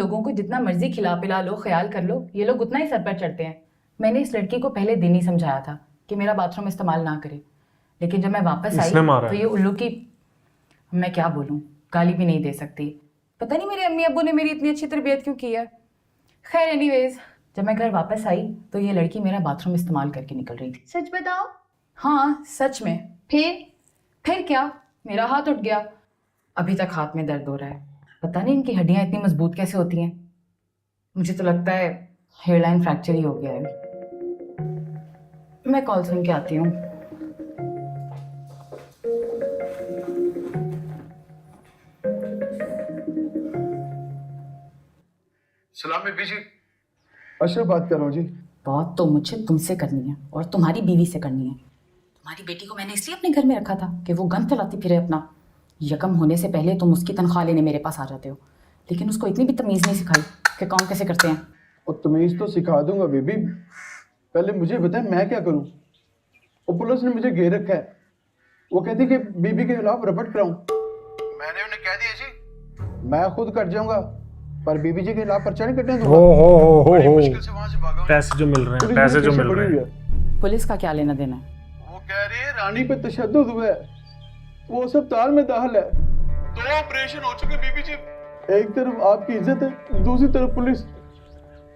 लोगों को जितना मर्जी खिला पिला लो, ख्याल कर लो, ये लोग उतना ही सर पर चढ़ते हैं। मैंने इस लड़की को पहले दिन ही समझाया था कि मेरा बाथरूम इस्तेमाल ना करे, लेकिन जब मैं वापस आई तो ये उल्लू की, मैं क्या बोलूं, गाली भी नहीं दे सकती। पता नहीं मेरे अम्मी अब्बू ने मेरी इतनी अच्छी तरबियत क्यों की है। खैर एनीवेज, जब मैं घर वापस आई तो ये लड़की मेरा बाथरूम इस्तेमाल करके निकल रही थी। सच बताओ। हाँ सच में। फिर क्या, मेरा हाथ उठ गया। अभी तक हाथ में दर्द हो रहा है। पता नहीं इनकी हड्डियां इतनी मजबूत कैसे होती हैं। मुझे तो लगता है हेयरलाइन फ्रैक्चर ही हो गया है। मैं कॉल सुन के आती हूँ। सलाम बीबी जी। अशरफ बात कर रहा हूँ जी। बात तो मुझे तुमसे करनी है और तुम्हारी बीवी से करनी है। तुम्हारी बेटी को मैंने इसलिए अपने घर में रखा था कि वो गन चलाती फिरे अपना। यकम होने से पहले तुम उसकी तनख्वाह लेने मेरे पास आ जाते हो, लेकिन उसको इतनी भी तमीज़ नहीं सिखाई कि काम कैसे करते हैं। और तमीज़ तो सिखा दूंगा बीबी, पहले मुझे बताए मैं क्या करूँ। और पुलिस ने मुझे घेर रखा है, वो कहती कि बीबी के खिलाफ रिपोर्ट कराऊं। मैंने उन्हें कह दिया जी मैं खुद कट जाऊंगा, पर बीबी जी के खिलाफ पर्चा नहीं कटने दूंगा। बड़ी मुश्किल से वहां से भागा हूं। पैसे जो मिल रहे हैं पुलिस का क्या लेना देना है? वो कह रही है रानी पे तशद्दुद हुआ है, वो अस्पताल में दाखिल है। 2 ऑपरेशन हो चुके बीबी जी। एक तरफ आपकी इज्जत है, दूसरी तरफ पुलिस।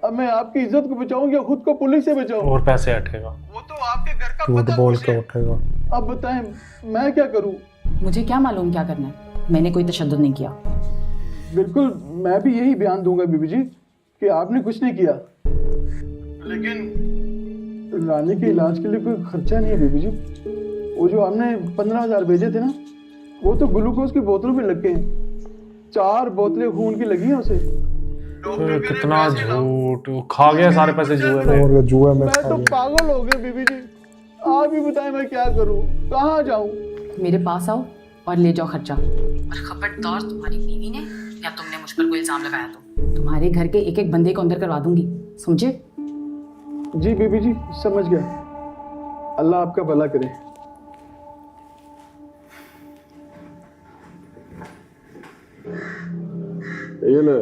अब मैं आपकी इज्जत को बचाऊं या खुद को पुलिस से बचाऊं? और पैसे हटेगा, वो तो आपके घर का झूठ बोल के उठेगा। अब बताएं मैं क्या करूं? मुझे क्या मालूम क्या करना है, मैंने कोई तशद्दुद नहीं किया। बिल्कुल मैं भी यही बयान दूंगा बीबी जी कि आपने कुछ नहीं किया, लेकिन रानी के इलाज के लिए कोई खर्चा नहीं है बीबी जी। वो जो हमने 15,000 भेजे थे ना, वो तो ग्लूकोज की बोतलों में लग गए। 4 बोतलें खून की लगी हैं उसे। कितना झूठ, खा गया सारे पैसे जुए में। मैं तो पागल हो गया बीबी जी। आप ही बताएं मैं क्या करूं, कहाँ जाऊं? मेरे पास आओ और ले जाओ खर्चा। और खबरदार तुम्हारी बीवी ने या तुमने मुझ पर कोई इल्जाम लगाया तो तुम्हारे घर के एक एक बंदे को अंदर करवा दूंगी, समझे? जी बीबी जी समझ गया, अल्लाह आपका भला करे। ये लो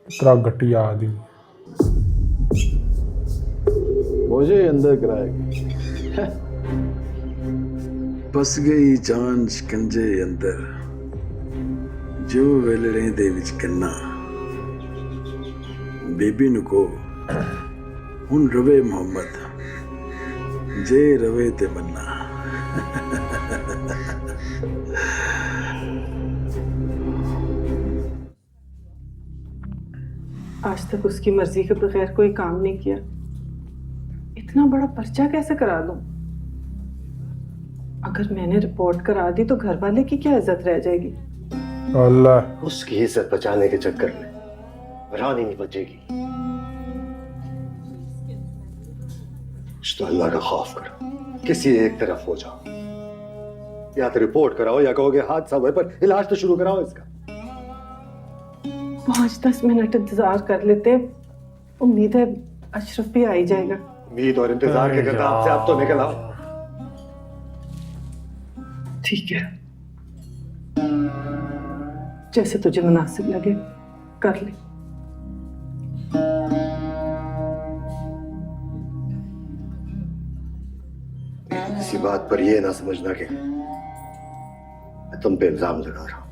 इतना घटिया आदमी मुझे अंदर कराएगा। बस गई जान शिकंजे अंदर, जो वेलड़े दे विच कन्ना। बेबी नु को हुन रवे मोहम्मद, जे रवे ते मन्ना। आज तक उसकी मर्जी के बगैर कोई काम नहीं किया, इतना बड़ा पर्चा कैसे करा दूं? अगर मैंने रिपोर्ट करा दी तो घर वाले की क्या इज्जत रह जाएगी? अल्लाह, उसकी इज्जत बचाने के चक्कर में रानी नहीं बचेगी। कुछ तो अल्लाह का खौफ करो, किसी एक तरफ हो जाओ। या तो रिपोर्ट कराओ या कहोगे हादसा हुआ, पर इलाज तो शुरू कराओ इसका। 5-10 मिनट इंतजार कर लेते, उम्मीद है अशरफ भी आ ही जाएगा। उम्मीद और इंतजार के गर्दान से आप तो निकल आओ। ठीक है, जैसे तुझे मुनासिब लगे कर ले। इसी बात पर यह ना समझना कि मैं तुम पे इल्जाम लगा रहा हूं।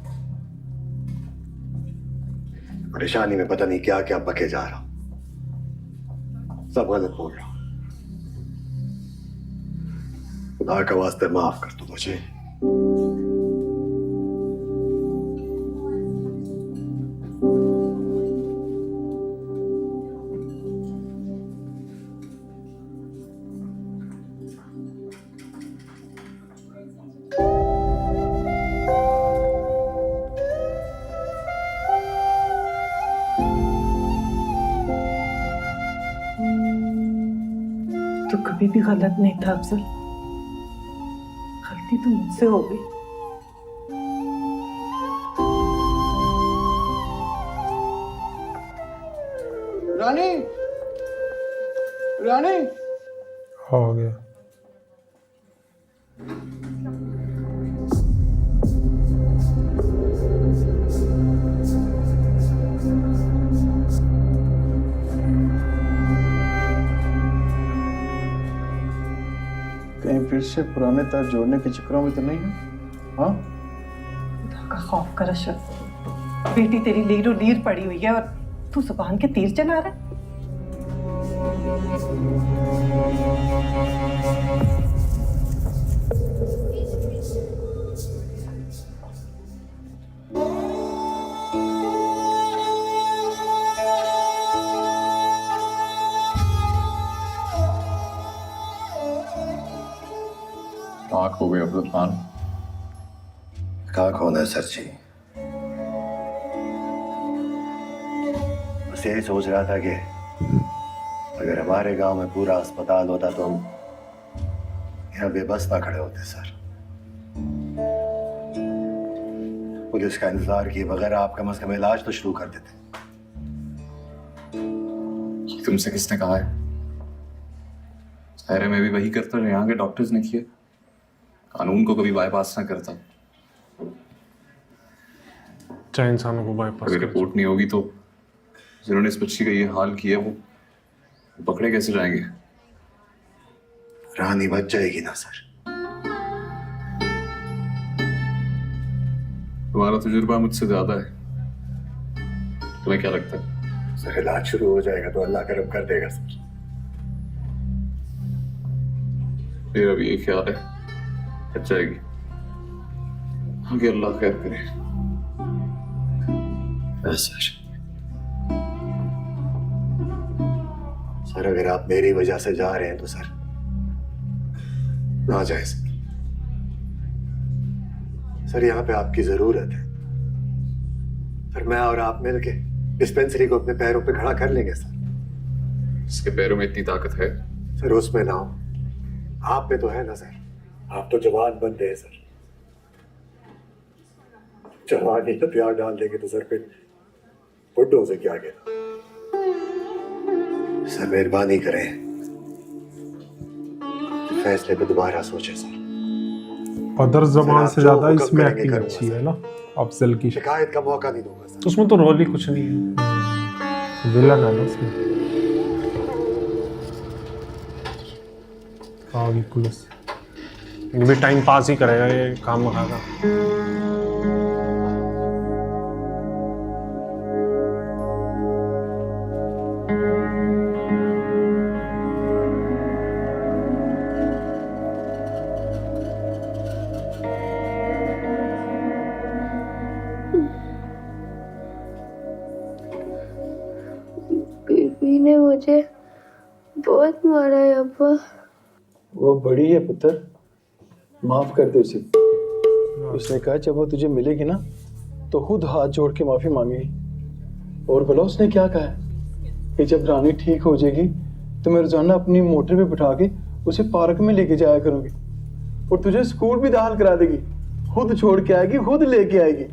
परेशानी में पता नहीं क्या क्या बके जा रहा हूं, सब गलत बोल रहा हूं। खुदा का वास्ते माफ कर दो मुझे। तो कभी भी गलत नहीं था अफजल, गलती तो मुझसे हो गई। रानी, रानी हो गया। फिर से पुराने तार जोड़ने के चक्करों में तो नहीं है? हाँ खुदा का खौफ कर अशरफ, बेटी तेरी लीरो लीर पड़ी हुई है और तू जुबान के तीर चला रहा है। आँख हो गई अब्दुल खान। कहाँ कौन है सर जी? बस यही सोच रहा था कि अगर हमारे गांव में पूरा अस्पताल होता तो हम यहाँ बेबस ना खड़े होते सर। पुलिस का इंतजार किए बगैर आप कम से कम इलाज तो शुरू कर देते। तुमसे किसने कहा है? सारे में भी वही करता जो यहाँ के डॉक्टर्स ने किया। कानून को कभी बाईपास ना करता। चाहे इंसानों को बाईपास अगर रिपोर्ट नहीं होगी तो जिन्होंने इस बच्ची का ये हाल किया वो पकड़े कैसे जाएंगे? रानी बच जाएगी ना सर? तुम्हारा तजुर्बा मुझसे ज्यादा है। तुम्हें क्या लगता है? सर इलाज शुरू हो जाएगा तो अल्लाह करम कर देगा सर। मेरा भी ये ख्याल है, बच जाएगी। आगे अल्लाह खैर करे। सर अगर आप मेरी वजह से जा रहे हैं तो सर ना जाए सर। सर यहाँ पे आपकी जरूरत है सर। मैं और आप मिलके डिस्पेंसरी को अपने पैरों पे खड़ा कर लेंगे सर। इसके पैरों में इतनी ताकत है? सर उसमें ना हो, आप पे तो है ना सर। आप तो जवान बंदे हैं सर। जवानी हथियार डाल देंगे तो सर फिर बुड्ढों से क्या कहना। सर मेहरबानी करें, फैसले पे दोबारा सोचें सर। पदर जबान से ज्यादा जो इसमें करेंगे एक्टिंग करूंगा अच्छी सर। है ना अफजल की। शिकायत का मौका नहीं दूंगा सर। उसमें तो रोल ही कुछ नहीं है, विलन है ना उसमें। आगे पुलिस ये भी टाइम पास ही करेगा, ये काम खाएगा। बीबी ने मुझे बहुत मारा है अब्बा। वो बड़ी है पुत्र, माफ कर दे उसे। उसने कहा जब वो तुझे मिलेगी ना तो खुद हाथ जोड़ के माफी मांगेगी। और बोला उसने क्या कहा है कि जब रानी ठीक हो जाएगी तो मैं रोजाना अपनी मोटर पे बिठा के उसे पार्क में लेके जाया करूंगी और तुझे स्कूल भी दाखिल करा देगी। खुद छोड़ के आएगी, खुद लेके आएगी।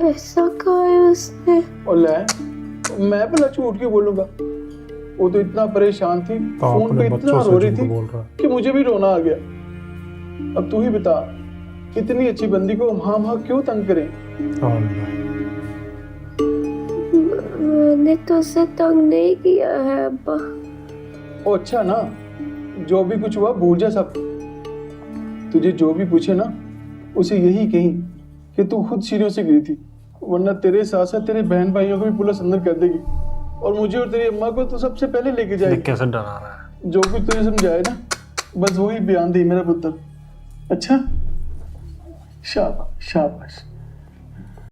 ऐसा कहा है उसने? और ले मैं भला झूठ क्यों बोलूंगा? वो तो इतना परेशान थी, तो फोन पे इतना रो रही थी कि मुझे भी रोना आ गया। अब तू ही बता, इतनी अच्छी बंदी को हम क्यों तंग करें? मैंने तो उसे तंग नहीं किया है अब्बा। ओ अच्छा ना, जो भी कुछ हुआ भूल जा सब। तुझे जो भी पूछे ना उसे यही कही कि तू खुद सीढ़ियों से गिरी थी, वरना तेरे साथ साथ तेरे बहन भाइयों को भी पुलिस अंदर कर देगी और मुझे और तेरी अम्मा को तो सबसे पहले लेके जाएगी। कैसे डरा रहा है? जो कुछ तुझे समझाए ना बस वही बयान दे मेरा पुत्र। अच्छा शाबाश शाबाश।